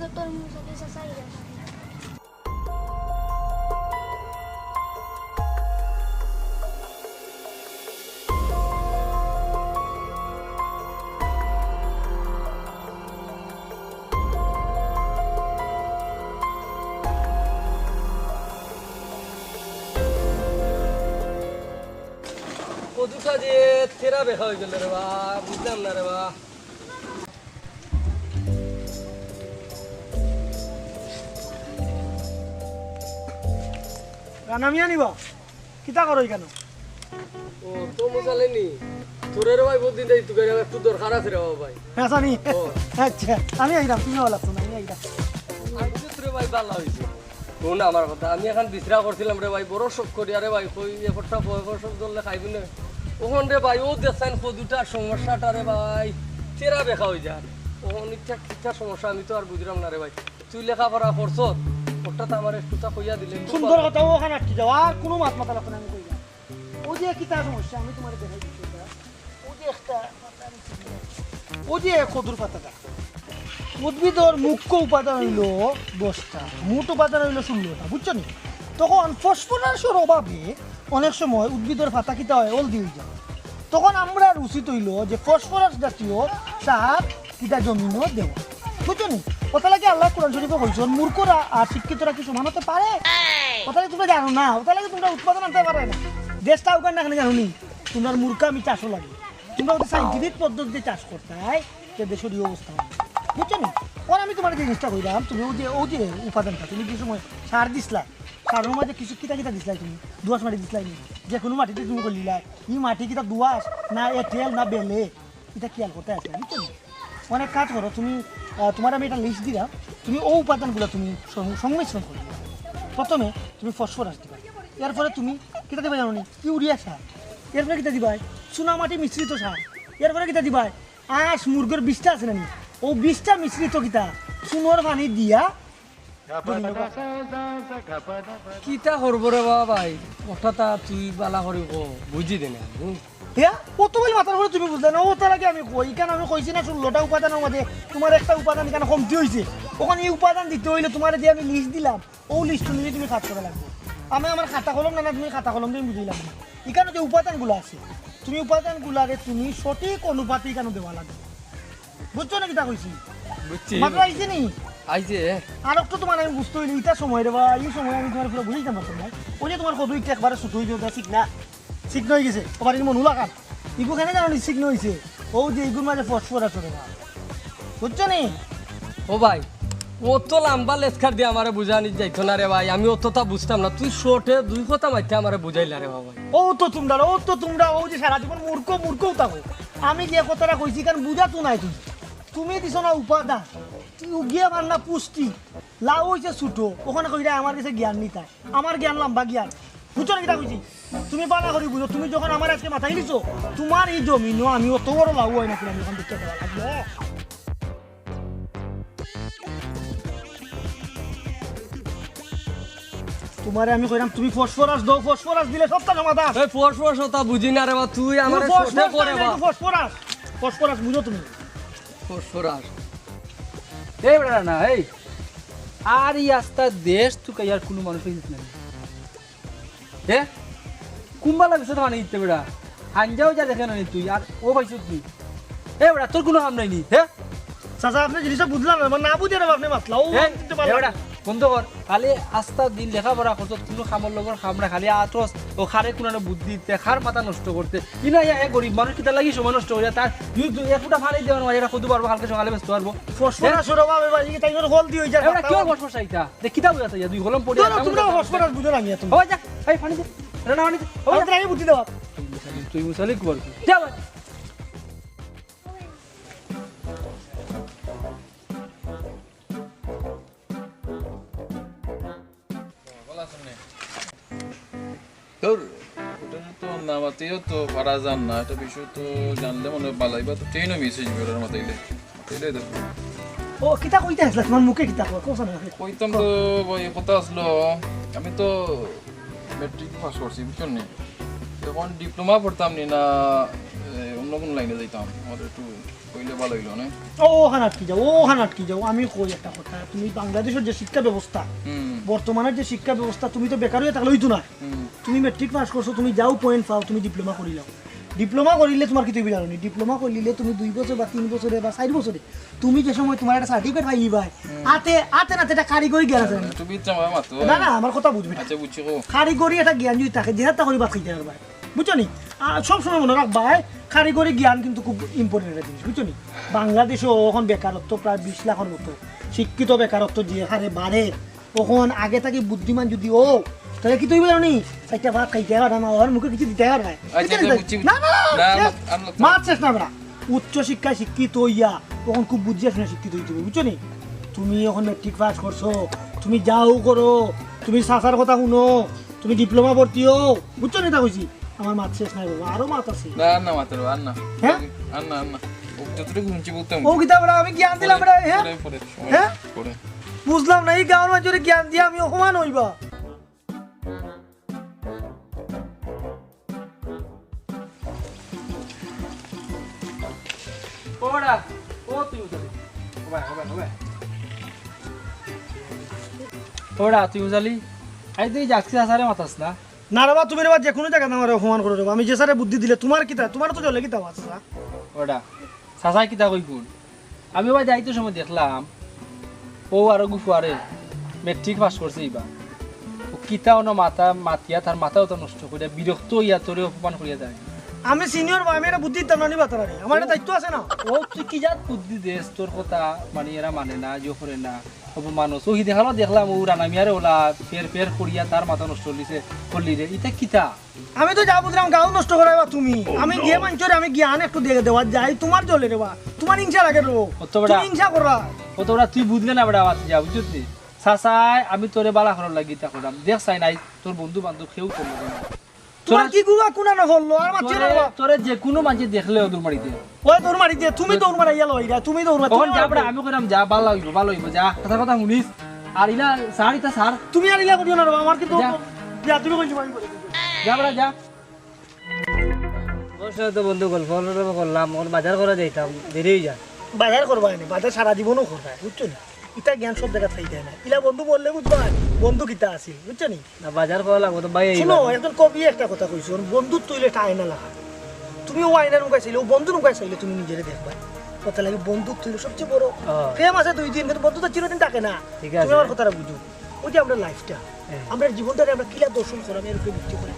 তো তরমুজ হলে চাচাই কদুটা যে তেরা বেখা হয়ে গেল রে বা বুঝলাম না রে বা নামিয়া নিবা কিতা করো কেন? ও তো মশালেনি তোরে রে ভাই বুদ্ধি দেই তুই একটু দরকার আছে রে ভাই হ্যাঁ নি আচ্ছা আমি আইলাম তুমি ভালো লাগতো না আমি আইলাম তোরে ভাই ভালো হয়েছে শোন আমার কথা আমি এখন বিশ্রা করছিলাম রে ভাই বড় শখ করি আরে ভাই কই একটা বয়স ধরলে খাইবি না ওখান রে ভাই ও দেখছেন কদুটা সমস্যাটা রে ভাই তেরা বেখা হয়ে যায় ওখান ইচ্ছা সমস্যা আমি তো আর বুঝলাম না রে ভাই তুই লেখাপড়া করছ ওটা তো আমার একটুটা কইয়া দিলে সুন্দর কথা ওখানে আটকে যাও আর কোনো মাত মাথা লাগতো না আমি কইলাম ও যে কিতা সমস্যা আমি তোমার দেখাই দিচ্ছি ও যে একটা ও যে কদুর পাতাটা উদ্ভিদর মুখ্য উপাদান হইল 10টা মোট উপাদান হইল 16টা বুঝছো নি তখন ফসফরাসের অভাবে অনেক সময় উদ্ভিদের পাতা কিতা হয় হলদি হয়ে যায় তখন আমরা উচিত হইল যে ফসফরাস জাতীয় সার কিতা জমিনও দেওয়া বুঝছো নি কথা লাগে আল্লাহ কোরআন শরীফে কইছেন মূর্খরা আর শিক্ষিতরা কি সমান হতে পারে কথা লাগে তোমরা জানো না কথা লাগে তোমরা উৎপাদন আনতে পারে না দেশটা উগান না জানো নি তোমরা মূর্খামি চাষও লাগে তোমরা যদি সাইন্টিফিক পদ্ধতিতে চাষ করতে হয় যে দেশের এই অবস্থা হবে বুঝছো নি ওর আমি তোমার জিনিসটা কইলাম তুমি ও যে উপাদানটা তুমি কি সময় সার দিসলা সারের মাঝে কিছু কিতা কিতা দিসলাই তুমি দোয়াশ মাটি দিসলাই নি যে কোনো মাটিতে তুমি করলিলা এই মাটি কিতা দোয়াশ না এঁটেল না বেলে এটা খেয়াল করতে আসলে বুঝছো নি অনেক কাজ করো তুমি তোমার আমি এটা লিস্ট দিলাম তুমি ও উপাদানগুলো তুমি সংমিশ্রণ করবে প্রথমে তুমি ফসফরাস দিবা এরপরে তুমি কিতা দিবা জানো নি ইউরিয়া সার এরপরে কিতা দিবা চুনামাটি মিশ্রিত সার এরপরে কিতা দিবা আঁশ মুরগের বিষটা আছে না নি ও বিষটা মিশ্রিত কিতা চুনোর পানি দিয়া কিতা করবো রে বা ভাই ওটা তুই বালা করি বুঝি দে না হ্যাঁ কত বলি মাথার উপরে তুমি বুঝলে না ও তার আগে আমি কই কেন আমি কইছি না 16টা উপাদানের মধ্যে তোমার একটা উপাদান কেন কমতি হয়েছে ওখানে এই উপাদান দিতে হইলে তোমার যে আমি লিস্ট দিলাম ও লিস্ট নিয়ে তুমি কাজ করা লাগবে আমি আমার খাতা কলম না তুমি খাতা কলম দিয়ে বুঝিলাম না এখানে যে উপাদানগুলো আছে তুমি উপাদানগুলারে তুমি সঠিক অনুপাতে কেন দেওয়া লাগবে বুঝছো না কিতা কইছি বুঝছি মাত্র আইছে নি আইছে আর একটু তোমার আমি বুঝতে হইলে এটা সময় রে বা এই সময় আমি তোমার পুরো বুঝিতে পারতাম না ওই যে তোমার কত ইটা একবারে ছুট হয়ে যাবে ঠিক না ঠিক হয়ে গেছে আবার মন উলাকাত ইগু কেন জানো নি ঠিক হয়েছে ও যে ইগুর মাঝে ফসফরাস আছে না বুঝছো নি ও ভাই অত লম্বা লেসখার দিয়ে আমারে বুঝানি যাইতো না রে ভাই আমি অতটা বুঝতাম না তুই শর্টে 2 কথা মাইতে আমারে বুঝাইলা রে ভাই ও তোমরা ও যে সারা জীবন মূর্খও থাকো আমি যে কথাটা কইছি কারণ বুঝা তো নাই তুমি দিছো না উপাদান তুই গিয়ে আমার না পুষ্টি লাউ হয়েছে ছুটো ওখানে কইরা আমার কাছে জ্ঞান নিতা আমার জ্ঞান লম্বা জ্ঞান বুঝছো না কিটা কইছি তুমি বানা করি বুঝো তুমি যখন আমার আজকে মাথায় দিছো তোমার এই জমিনও আমি অত বড় লাউ হয় নাকি আমি এখন দেখতে পাওয়া লাগলো তোমারে আমি কইরাম তুমি ফসফরাস দাও ফসফরাস দিলে সবটা সমাধান এই ফসফরাস ওটা বুঝি না রে বা তুই আমারে শর্টে করে বা ফসফরাস বুঝো তুমি ফসফরাস এই বেড়া না এই আর এই আস্তা দেশ তুই আর কোনো মানুষ হইছিস না হে কুম্বা লাগছে তো মানে ইতে বেড়া হাঞ্জাও যা দেখে না তুই আর ও পাইছিস তুই এ বেড়া তোর কোনো কাম নাই নি হে চাচা আপনি জিনিসটা বুঝলাম না না বুঝে না আপনি মাতলা ও দিতে পারবেন বন্ধ কর খালি আস্তা দিন লেখাপড়া করছ কোনো খামর লগর খাম না খালি আতস ও খারে কোনো বুদ্ধি দিতে খার মাথা নষ্ট করতে ইনা এ গরিব মানুষ কিতা লাগি সময় নষ্ট হয়ে তার একটা ফাড়ি দেওয়ার মাঝে এটা কত পারবো কালকে সকালে ব্যস্ত পারবো ফসফরাস ওরভাবে ভাই তাই করে হল দি হই যায় এটা কি ফসফরাস আইতা দে কিতা বুঝাতে তুই হলম পড়ি তোমরা ফসফরাস বুঝো না তুমি ও যা এই পানি দে রানা পানি দে ও তাই বুদ্ধি দাও তুই মুসালি কি করবি যা ভাই তোর ওটা তো নামাতেও তো পারা যান না এটা বিষয় তো জানলে মনে হয় বালাইবা তো ট্রেনও মেসেজ বেরোর মাতাইলে মাতাইলে দেখো ও কিতা কইতে আসলা তোমার মুখে কিতা কোসা না কইতাম তো ওই কথা আসলো আমি তো ম্যাট্রিক পাস করছি বুঝছেন নি এখন ডিপ্লোমা পড়তাম নি না অন্য কোনো লাইনে যাইতাম আমাদের একটু কইলে ভালো হইলো না ও ওখানে আটকি যাও আমি কই একটা কথা তুমি বাংলাদেশের যে শিক্ষা ব্যবস্থা বর্তমানের যে শিক্ষা ব্যবস্থা তুমি তো বেকার হয়ে থাকলে হইতো না তুমি মেট্রিক পাস করছো তুমি যাও পয়েন্ট পাও তুমি ডিপ্লোমা করি লাও ডিপ্লোমা করিলে তোমার কিছু বিরানো নেই ডিপ্লোমা করলে তুমি 2 বছর বা 3 বছরে বা 4 বছরে তুমি যে সময় তোমার একটা সার্টিফিকেট পাই ভাই হাতে না এটা কারিগরি জ্ঞান আছে তুমি জামা মাতো না আমার কথা বুঝবে আচ্ছা বুঝছি গো কারিগরি একটা জ্ঞান যদি থাকে যেটা করে বাদ খাইতে পারবে বুঝছো নি সব সময় মনে রাখবা কারিগরি জ্ঞান কিন্তু খুব ইম্পর্টেন্ট একটা জিনিস বুঝছো নি বাংলাদেশও এখন বেকারত্ব প্রায় 20 লাখের মতো শিক্ষিত বেকারত্ব যে হারে বাড়ে তখন আগে থাকি বুদ্ধিমান যদি ও তাহলে কি তুই জানি একটা ভাত খাইতে পারা না ওর মুখে কিছু দিতে পারবে না মাছ শেষ না আমরা উচ্চ শিক্ষায় শিক্ষিত হইয়া তখন খুব বুঝিয়া শুনে শিক্ষিত হইতে হবে বুঝছো নি তুমি এখন মেট্রিক পাস করছো তুমি যাও করো তুমি সাসার কথা শুনো তুমি ডিপ্লোমা ভর্তি হও বুঝছো নি তা কইছি আমার মাছ শেষ নাই বাবা আরো মাছ আছে না মাত্র না হ্যাঁ না যতটুকু শুনছি বলতাম ও কিতা বড় আমি জ্ঞান দিলাম বড় হ্যাঁ হ্যাঁ পরে বুঝলাম না এই গাঁর মানুষের জ্ঞান দিয়ে আমি অপমান হইবা ওরা ও তুই উজালি ওরা তুই উজালি আই তুই যাচ্ছিস আসারে মাতাস না না রে বা তুমি রে বা যে কোনো জায়গা আমার অপমান করে দেবো আমি যে স্যারে বুদ্ধি দিলে তোমার কিতা তোমার তো চলে কিতা আছে ওটা চাচাই কিতা কই কোন আমি ওই যাইতে সময় দেখলাম ও আর গুফুয়ারে মেট্রিক পাস করছে এবার ও কিতাও না মাতিয়া তার মাথাও তো নষ্ট করে বিরক্ত হইয়া তোরে অপমান করিয়া যায় আমি সিনিয়র বা আমি এটা বুদ্ধি দিতাম না নিবা তারা আমার একটা দায়িত্ব আছে না ও তুই কি জাত বুদ্ধি দেশ তোর কথা মানে এরা মানে না যে করে না অপমানস ও দেখলাম ও রানামিয়ারে ওলা ফের করিয়া তার মাথা নষ্ট করলি রে এটা কিতা আমি তো যা বুঝলাম গাও নষ্ট করাইবা তুমি আমি গিয়ে মানছরে আমি জ্ঞান একটু দেখে দেওয়া যাই তোমার চলে রে বা তোমার হিংসা লাগে রে তুমি হিংসা করা ও তো তুই বুঝলে না বেড়া আওয়াজ যা বুঝলি চাচাই আমি তোরে বালা করার লাগি তা করলাম দেখ চাই নাই তোর বন্ধু বান্ধব কেউ করলো না তোমার কি গুয়া কোনা না হলো আর মারছে না তোরে যে কোনো মানুষ দেখলে দৌড় মারি দে ওই দৌড় মারি দে তুমি দৌড় মারাইয়া লইরা তুমি দৌড় মারি তখন যাবড়া আমি কইরাম যা ভালো হইব যা কথা শুনিস আর ইলা সারিটা সার তুমি আর ইলা করিও না আমার কিন্তু যা তুমি কইছো আমি করে যাবড়া যা বসে তো বন্ধু গল্প করলাম ওর বাজার করে যাইতাম দেরি হয়ে যায় বাজার করবা না বাজার সারা জীবনও করবা বুঝছো না ইটা জ্ঞান সব জায়গা থাই যায় না ইলা বন্ধু বললে বুঝবা বন্ধু কিতা আছে বুঝছো নি না বাজার করা লাগবো তো ভাই শুনো একজন কবি একটা কথা কইছো বন্ধু তুইলে একটা আয়না লাগা তুমি ও আয়না নুকাই চাইলে ও বন্ধু নুকাই চাইলে তুমি নিজেরে দেখবা কথা লাগে বন্ধু তুইলে সবচেয়ে বড় প্রেম আছে 2 দিন কিন্তু বন্ধু তো চিরদিন থাকে না তুমি আমার কথাটা বুঝো ওই যে আমরা লাইফটা আমরা জীবনটারে আমরা কিলা দর্শন করাম এর উপরে ভিত্তি করে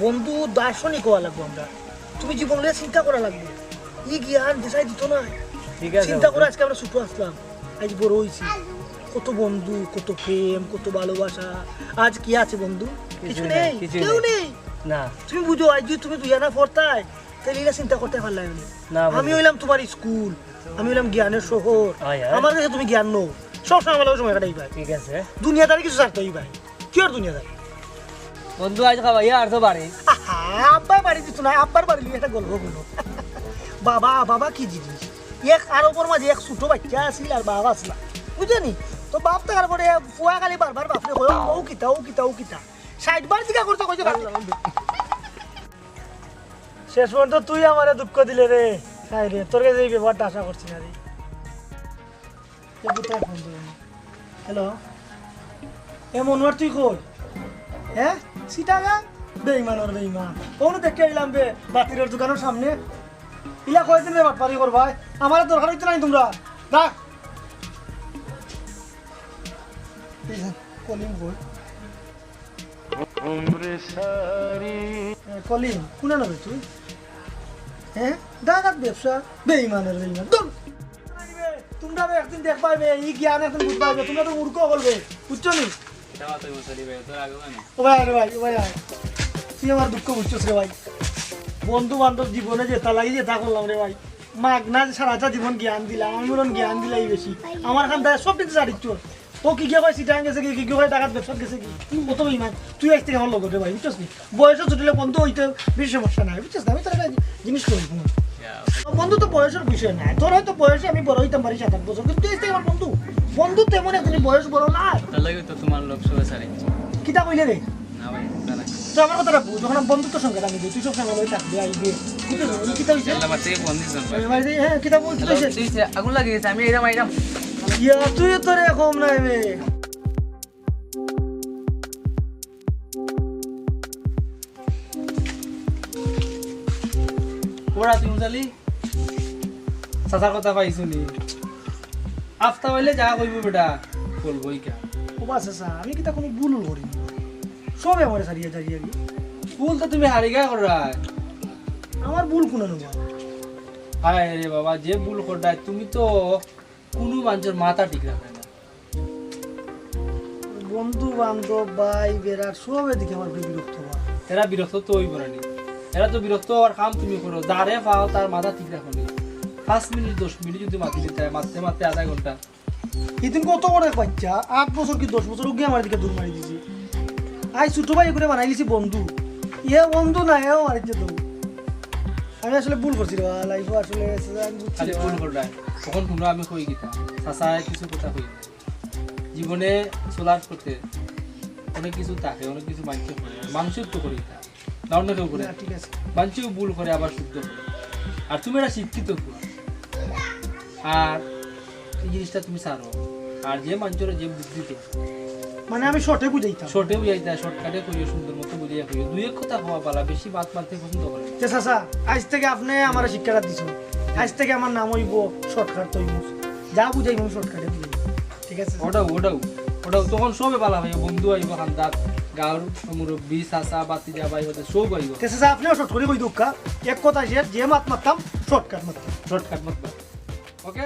বন্ধু দার্শনিক হওয়া লাগবো আমরা তুমি জীবন নিয়ে চিন্তা করা লাগবে ই জ্ঞান দেশাই দিত না ঠিক আছে চিন্তা করে আজকে আমরা ছোট আসলাম আজ বড় হয়েছি কত বন্ধু কত প্রেম কত ভালোবাসা আজ কি আছে বন্ধু কিছু নেই কেউ নেই না তুমি বুঝো আজ যদি তুমি 2 আনা পড়তাই তাহলে এটা চিন্তা করতে পারলাম না আমি হইলাম তোমার স্কুল আমি হইলাম জ্ঞানের শহর আমার কাছে তুমি জ্ঞান নো সবসময় আমার সময় কাটাই ভাই ঠিক আছে দুনিয়াদারি কিছু ছাড়তেই ভাই কি আর দুনিয়াদারি বন্ধু আজ খাবাই আর তো বাড়ি আব্বা বাড়ি দিত না আব্বার বাড়ি একটা গল্প বলো বাবা বাবা কি জিনিস এক আর ওপর মাঝে এক ছোট বাচ্চা আছিল আর বাবা আসল বুঝলি তো বাপ থাকার পরে ফুয়া খালি বারবার বাপরে কয় ও কিতা 60 বার জিজ্ঞাসা করতে কইছে শেষ পর্যন্ত তুই আমারে দুঃখ দিলে রে তাই রে তোর কাছে এই ব্যাপারটা আশা করছি না রে হ্যালো এ মনোয়ার তুই কই হ্যাঁ সিটাগা বেইমান আর বেইমান কোন দেখে এলাম বে বাতিরের দোকানের সামনে ইলা কয়দিন রে বাটপারি করবাই আমার দরকার হইতো নাই তোমরা রাখ কলিম কই কলিম কোনা না তুই হ্যাঁ দাগাত ব্যবসা বেইমান আর বেইমান তোমরা একদিন দেখ পাইবে এই জ্ঞান একদিন বুঝ পাইবে তোমরা তো মূর্খ বলবে বুঝছো নি তুই আমার দুঃখ বুঝছিস রে ভাই বন্ধু বান্ধব জীবনে যেটা লাগে যেটা করলাম রে ভাই মাগনা সারাটা জীবন জ্ঞান দিলাম আমি বললাম জ্ঞান দিলাই বেশি আমার খান দায় সব দিতে চারিচ্ছ ও কি কে ভাই সিটাং গেছে কি কি ভাই টাকার ব্যবসা গেছে কি কত ইমান তুই আসতে আমার লগত রে ভাই বুঝছিস নি বয়স ছুটিলে বন্ধু হইতে বেশি সমস্যা নাই বুঝছিস আমি তোর জিনিস করি বন্ধু তো বয়সের বিষয় নাই তোর হয়তো বয়সে আমি বড় হইতাম পারি 7-8 বছর কিন্তু তুই আমার বন্ধু তেমন একদিন বয়স বড় না তাহলে তো তোমার লোক সবাই সারি কিতা কইলে রে না ভাই তো আমার কথাটা বুঝ যখন বন্ধুত্ব সঙ্গে আমি তুই সব সঙ্গে লই থাকবি আইবে কিতা হইছে আমার থেকে ফোন দিছেন ভাই ভাই হ্যাঁ কিতা বলছিস হ্যালো দিছে আগুন লাগিয়ে গেছে আমি এরাম আইরাম ইয়া তুই তো রে কম নাই বে ওরা তুমি জালি চাচার কথা পাইছো নি আফতা হইলে যা কইব বেটা বলবই কে ও বাস আছে আমি কিতা কোনো ভুল করি সবে আমার সারিয়ে যাইয়া গি ফুল তো তুমি হারিগা করা আমার ভুল কোনো নবা হায় রে বাবা যে ভুল করডায় তুমি তো কোনো মানুষের মাথা ঠিক রাখে না বন্ধু বান্ধব ভাই বেড়ার সব এদিকে আমার বিরক্ত হওয়া এরা বিরক্ত তো হইব না নি। এরা তো বিরক্ত হওয়ার কাম তুমি করো যারে পাও তার মাথা ঠিক রাখো নি 5 মিনিট 10 মিনিট যদি মাতি দিতে হয় মারতে মারতে আধা ঘন্টা এদিন কত বড় এক বাচ্চা 8 বছর কি 10 বছর ওকে আমার দিকে দূর মারি দিছি আই ছোট ভাই করে বানাই লিছি বন্ধু ইয়ে বন্ধু না এও মারিছে তো আমি আসলে ভুল করছি রে লাইফ আসলে আমি বুঝছি খালি রে ভুল করডায় তখন শুনো আমি কই গিতা চাচা কিছু কথা কই জীবনে চলার পথে অনেক কিছু থাকে অনেক কিছু মানুষ করে মানুষের তো করি তা না অন্য কেউ করে না, ঠিক আছে মানুষও ভুল করে আবার শুদ্ধ করে আর তুমি এটা শিক্ষিত পুরো আর এই জিনিসটা তুমি ছাড়ো আর যে মানুষের যে বুদ্ধি তো মানে আমি শর্টে বুঝাইতাম শর্টে বুঝাইতে শর্টকাটে করিও সুন্দর মতো বুঝাইয়া করিও দুই এক কথা হওয়া পালা বেশি বাদ মারতে পছন্দ করে না। যে চাচা আজ থেকে আপনি আমার শিক্ষাটা দিছ আজ থেকে আমার নাম হইব শর্টকাট তৈব যা বুঝাইব আমি শর্টকাটে বুঝাইব ঠিক আছে ওটাও তখন সবে পালা ভাই বন্ধু আইব খান্দার গাঁর মুরব্বী চাচা বাতি যা ভাই হতে সব আইব তে চাচা আপনিও শর্ট করে কই দুঃখা এক কথা যে মাত মারতাম শর্টকাট মারতাম শর্টকাট মারবা ওকে